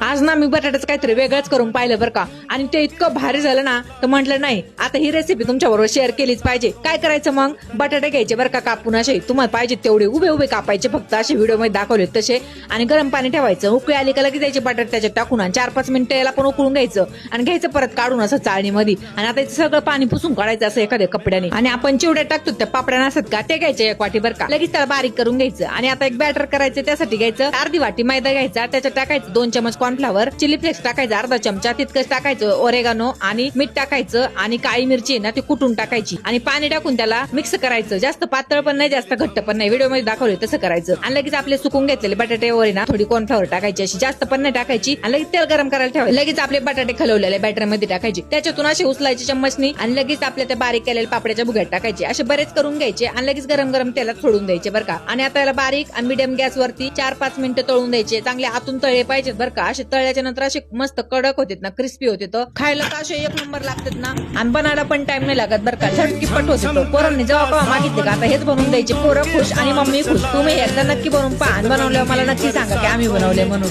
आज ना मी बटाट्याचं काहीतरी वेगळंच करून पाहिलं बरं का, आणि ते इतकं भारी झालं ना तर म्हटलं नाही आता ही रेसिपी तुमच्या बरोबर शेअर केलीच पाहिजे. काय करायचं मग, बटाटे घ्यायचे बरं का कापून, असे तुम्हाला पाहिजे तेवढे उभे उभे कापायचे, फक्त असे व्हिडिओ मध्ये दाखवले तसे, आणि गरम पाणी ठेवायचं. उकळी आली का लगेच द्यायचे बटाटे त्याच्यात टाकून, आणि 4-5 मिनिटं याला पण उकळून घ्यायचं, आणि घ्यायचं परत काढून असं चाळणीमध्ये, आणि आता सगळं पाणी पुसून काढायचं असं एखाद्या कपड्याने. आणि आपण चिवड्या टाकतो त्या पापड्या नसतात का, ते घ्यायचे 1 वाटी बरं का, लगेच त्याला बारीक करून घ्यायचं. आणि आता एक बॅटर करायचं, त्यासाठी घ्यायचं अर्धी वाटी मैदा घ्यायचा, त्याच्यात टाकायचं 2 चमच कॉर्नफ्लॉवर, चिली फ्लेक्स टाकायचं अर्धा चमचा, तितकंच टाकायचं ओरेगानो, आणि मीठ टाकायचं, आणि काळी मिरची ना ती कुटून टाकायची, आणि पाणी टाकून त्याला मिक्स करायचं. जास्त पातळ पण नाही जास्त घट्ट पण नाही, व्हिडिओ मध्ये दाखवले तसं करायचं. आणि लगेच आपले सुकून घेतलेले बटाटे वर ना थोडी कॉर्नफ्लॉवर टाकायची, अशी जास्त पण नाही टाकायची, आणि लगेच तेल गरम करायला ठेवायचं. लगेच आपले बटाटे खलवलेले बॅटर मध्ये टाकायचे, त्याच्यातून असे उचलायचे चम्मचनी, आणि लगेच आपल्या त्या बारीक केलेल्या पापड्याच्या भुग्यात टाकायचे, असे बरेच करून घ्यायचे, आणि लगेच गरम गरम तेलात सोडून द्यायचे बरं का. आणि आता याला बारीक आणि मीडियम गॅस वरती 4-5 मिनिटं तळून द्यायचे. चांगले आतून तळे पाहिजेत बरं का, असे तळल्याच्या नंतर असे मस्त कडक होते ना, क्रिस्पी होते, तर खायला तर असे 1 नंबर लागतात ना, आणि बनायला पण टाइम नाही लागत बरं का, झटकीपट होते. पोरांनी जेव्हा केव्हा मागितले का आता हेच बनवून द्यायचे, पोरं खुश आणि मम्मी खुश. तुम्ही एकदा नक्की बनवून पहा, बनवल्यावर मला नक्की सांगा की आम्ही बनवले म्हणून.